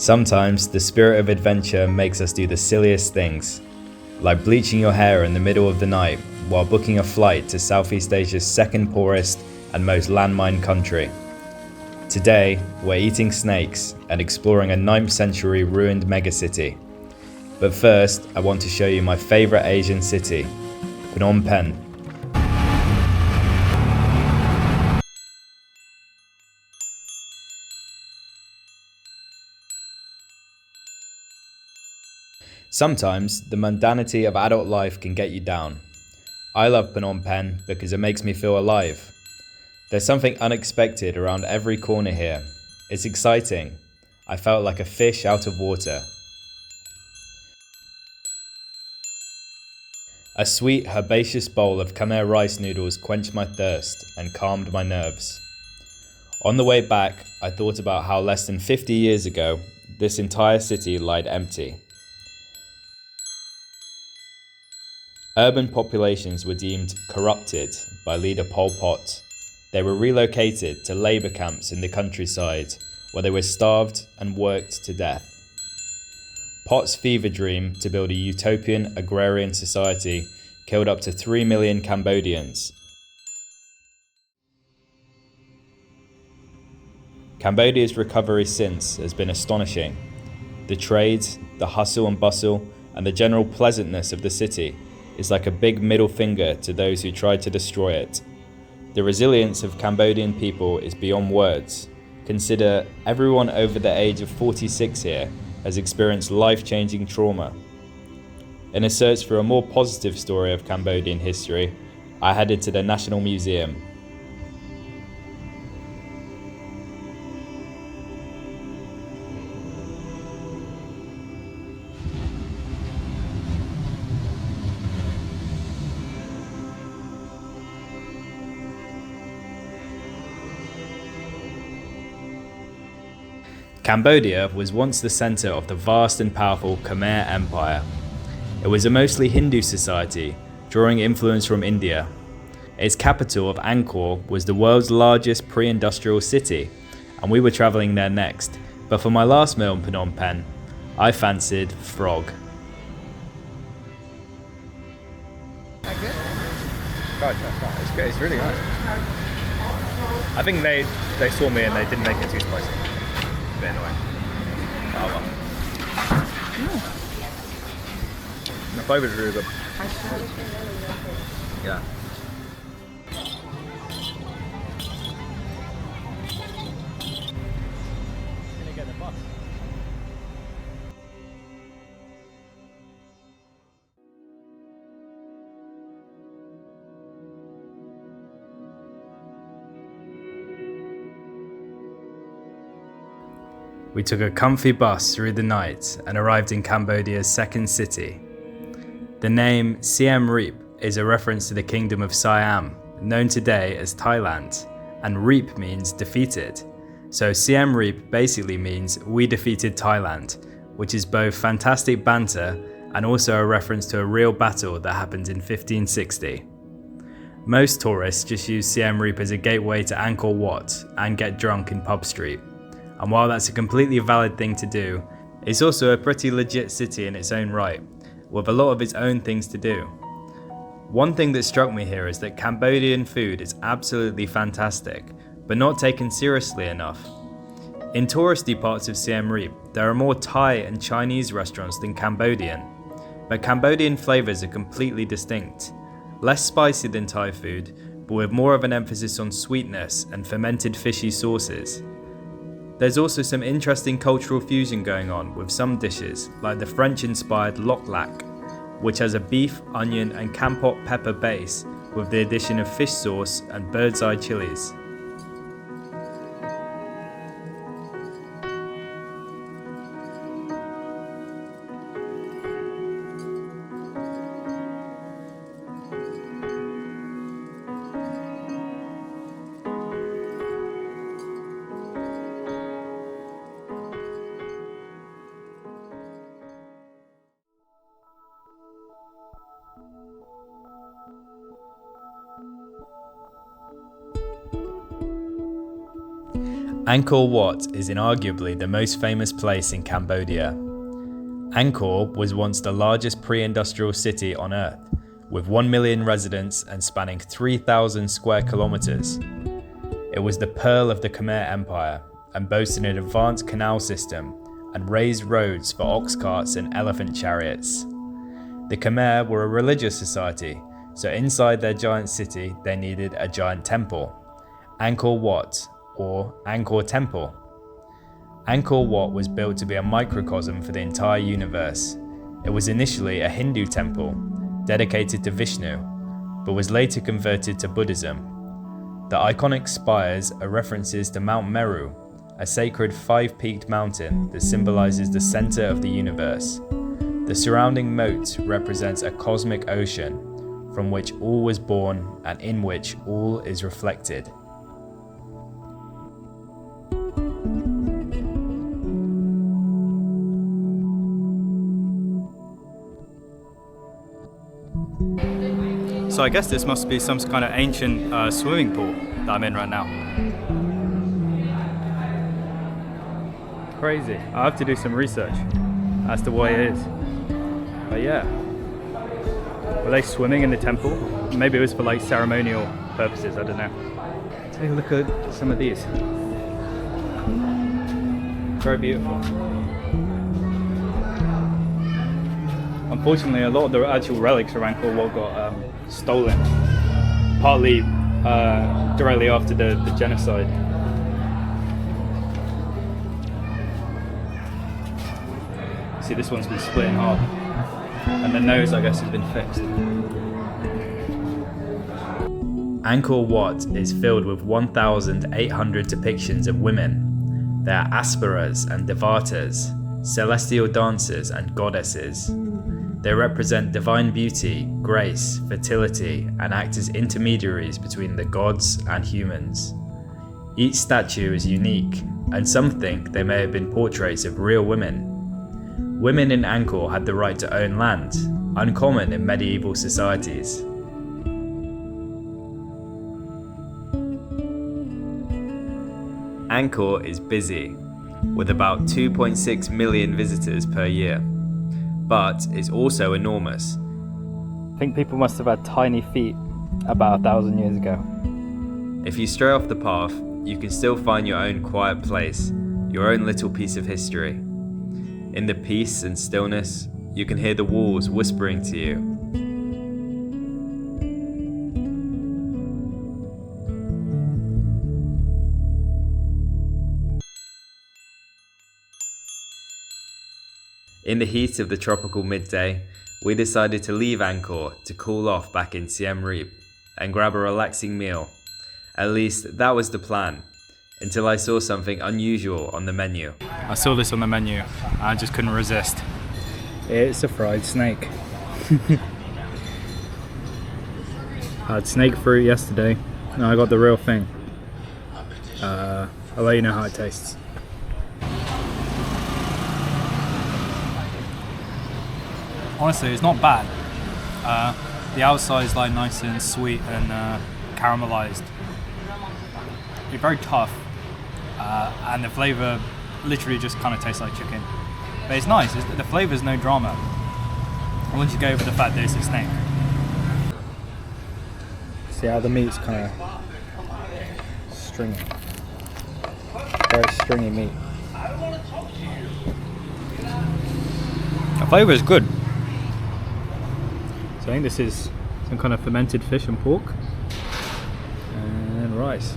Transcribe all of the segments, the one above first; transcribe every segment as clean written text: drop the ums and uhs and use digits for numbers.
Sometimes the spirit of adventure makes us do the silliest things, like bleaching your hair in the middle of the night while booking a flight to Southeast Asia's second poorest and most landmined country. Today, we're eating snakes and exploring a 9th century ruined megacity. But first, I want to show you my favorite Asian city, Phnom Penh. Sometimes, the mundanity of adult life can get you down. I love Phnom Penh because it makes me feel alive. There's something unexpected around every corner here. It's exciting. I felt like a fish out of water. A sweet, herbaceous bowl of Khmer rice noodles quenched my thirst and calmed my nerves. On the way back, I thought about how less than 50 years ago, this entire city lied empty. Urban populations were deemed corrupted by leader Pol Pot. They were relocated to labour camps in the countryside, where they were starved and worked to death. Pot's fever dream to build a utopian agrarian society killed up to 3 million Cambodians. Cambodia's recovery since has been astonishing. The trade, the hustle and bustle, and the general pleasantness of the city is like a big middle finger to those who tried to destroy it. The resilience of Cambodian people is beyond words. Consider everyone over the age of 46 here has experienced life-changing trauma. In a search for a more positive story of Cambodian history, I headed to the National Museum. Cambodia was once the centre of the vast and powerful Khmer Empire. It was a mostly Hindu society, drawing influence from India. Its capital of Angkor was the world's largest pre-industrial city, and we were travelling there next. But for my last meal in Phnom Penh, I fancied frog. It's good. It's really nice. I think they saw me and they didn't make it too spicy. A bit annoying. Oh well. The flavour is really good. Yeah. We took a comfy bus through the night and arrived in Cambodia's second city. The name Siem Reap is a reference to the kingdom of Siam, known today as Thailand, and Reap means defeated. So Siem Reap basically means we defeated Thailand, which is both fantastic banter and also a reference to a real battle that happened in 1560. Most tourists just use Siem Reap as a gateway to Angkor Wat and get drunk in Pub Street. And while that's a completely valid thing to do, it's also a pretty legit city in its own right, with a lot of its own things to do. One thing that struck me here is that Cambodian food is absolutely fantastic, but not taken seriously enough. In touristy parts of Siem Reap, there are more Thai and Chinese restaurants than Cambodian, but Cambodian flavours are completely distinct. Less spicy than Thai food, but with more of an emphasis on sweetness and fermented fishy sauces. There's also some interesting cultural fusion going on with some dishes, like the French-inspired lok lak, which has a beef, onion and kampot pepper base with the addition of fish sauce and bird's eye chilies. Angkor Wat is inarguably the most famous place in Cambodia. Angkor was once the largest pre-industrial city on Earth, with 1 million residents and spanning 3,000 square kilometers. It was the pearl of the Khmer Empire and boasted an advanced canal system and raised roads for ox carts and elephant chariots. The Khmer were a religious society, so inside their giant city they needed a giant temple, Angkor Wat, or Angkor Temple. Angkor Wat was built to be a microcosm for the entire universe. It was initially a Hindu temple, dedicated to Vishnu, but was later converted to Buddhism. The iconic spires are references to Mount Meru, a sacred 5-peaked mountain that symbolizes the center of the universe. The surrounding moat represents a cosmic ocean from which all was born and in which all is reflected. So I guess this must be some kind of ancient swimming pool that I'm in right now. Crazy. I have to do some research as to why it is. But yeah. Were they swimming in the temple? Maybe it was for like ceremonial purposes, I don't know. Take a look at some of these. Very beautiful. Unfortunately, a lot of the actual relics from Angkor Wat got stolen, partly directly after the genocide. See, this one's been split in half, and the nose, I guess, has been fixed. Angkor Wat is filled with 1,800 depictions of women. They are asparas and devatas, celestial dancers and goddesses. They represent divine beauty, grace, fertility, and act as intermediaries between the gods and humans. Each statue is unique, and some think they may have been portraits of real women. Women in Angkor had the right to own land, uncommon in medieval societies. Angkor is busy, with about 2.6 million visitors per year, but is also enormous. I think people must have had tiny feet about 1,000 years ago. If you stray off the path, you can still find your own quiet place, your own little piece of history. In the peace and stillness, you can hear the walls whispering to you. In the heat of the tropical midday, we decided to leave Angkor to cool off back in Siem Reap and grab a relaxing meal. At least that was the plan, until I saw something unusual on the menu. I saw this on the menu, and I just couldn't resist. It's a fried snake. I had snake fruit yesterday, and I got the real thing. I'll let you know how it tastes. Honestly, it's not bad. The outside is like nice and sweet and caramelized. It's very tough, and the flavour literally just kind of tastes like chicken. But it's nice. The flavour's no drama. Once you go over the fact that it's a snake. See how the meat's kind of stringy. Very stringy meat. The flavour is good. So I think this is some kind of fermented fish and pork and rice.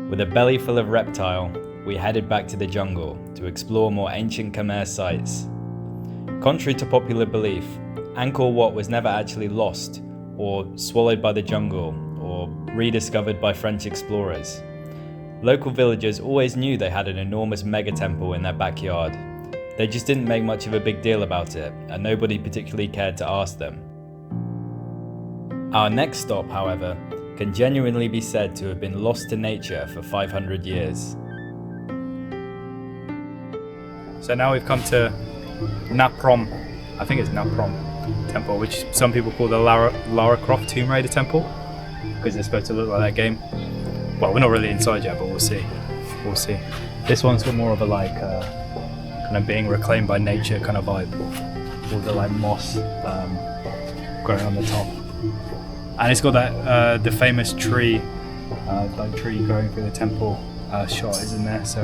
With a belly full of reptile, we headed back to the jungle to explore more ancient Khmer sites. Contrary to popular belief, Angkor Wat was never actually lost or swallowed by the jungle, or rediscovered by French explorers. Local villagers always knew they had an enormous mega-temple in their backyard. They just didn't make much of a big deal about it, and nobody particularly cared to ask them. Our next stop, however, can genuinely be said to have been lost to nature for 500 years. So now we've come to Prohm, I think it's Prohm Temple, which some people call the Lara Croft Tomb Raider Temple, because it's supposed to look like that game. Well, we're not really inside yet, but we'll see. We'll see. This one's got more of a like kind of being reclaimed by nature kind of vibe. All the like moss growing on the top, and it's got that the famous tree, like tree growing through the temple shot is in there. So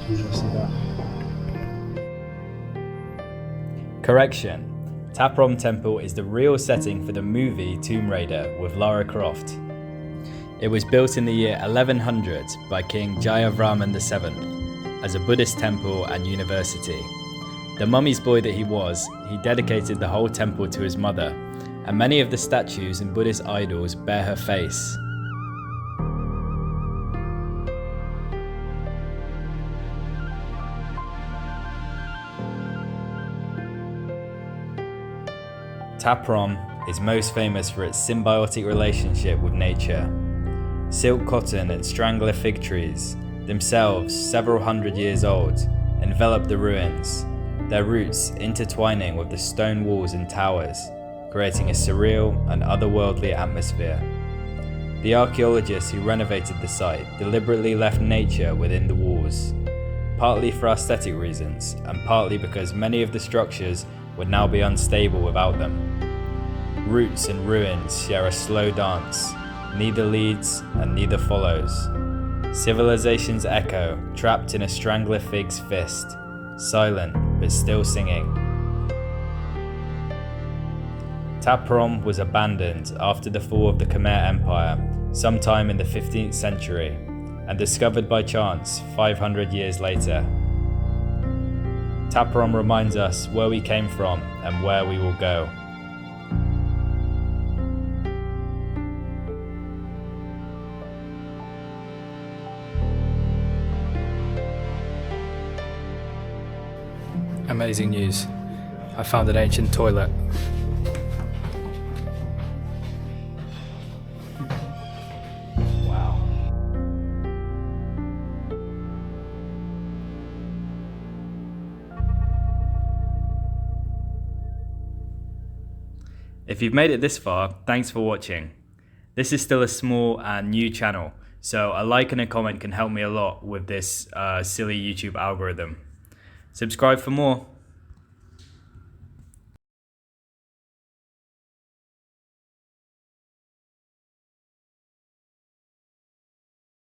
you'll see that. Correction. Ta Prohm Temple is the real setting for the movie Tomb Raider with Lara Croft. It was built in the year 1100 by King Jayavarman VII as a Buddhist temple and university. The mummy's boy that he was, he dedicated the whole temple to his mother, and many of the statues and Buddhist idols bear her face. Ta Prohm is most famous for its symbiotic relationship with nature. Silk cotton and strangler fig trees, themselves several hundred years old, envelop the ruins, their roots intertwining with the stone walls and towers, creating a surreal and otherworldly atmosphere. The archaeologists who renovated the site deliberately left nature within the walls, partly for aesthetic reasons and partly because many of the structures would now be unstable without them. Roots and ruins share a slow dance, neither leads and neither follows. Civilization's echo, trapped in a strangler fig's fist, silent but still singing. Ta Prohm was abandoned after the fall of the Khmer Empire, sometime in the 15th century, and discovered by chance 500 years later. Ta Prohm reminds us where we came from and where we will go. Amazing news. I found an ancient toilet. Wow. If you've made it this far, thanks for watching. This is still a small and new channel, so a like and a comment can help me a lot with this silly YouTube algorithm. Subscribe for more.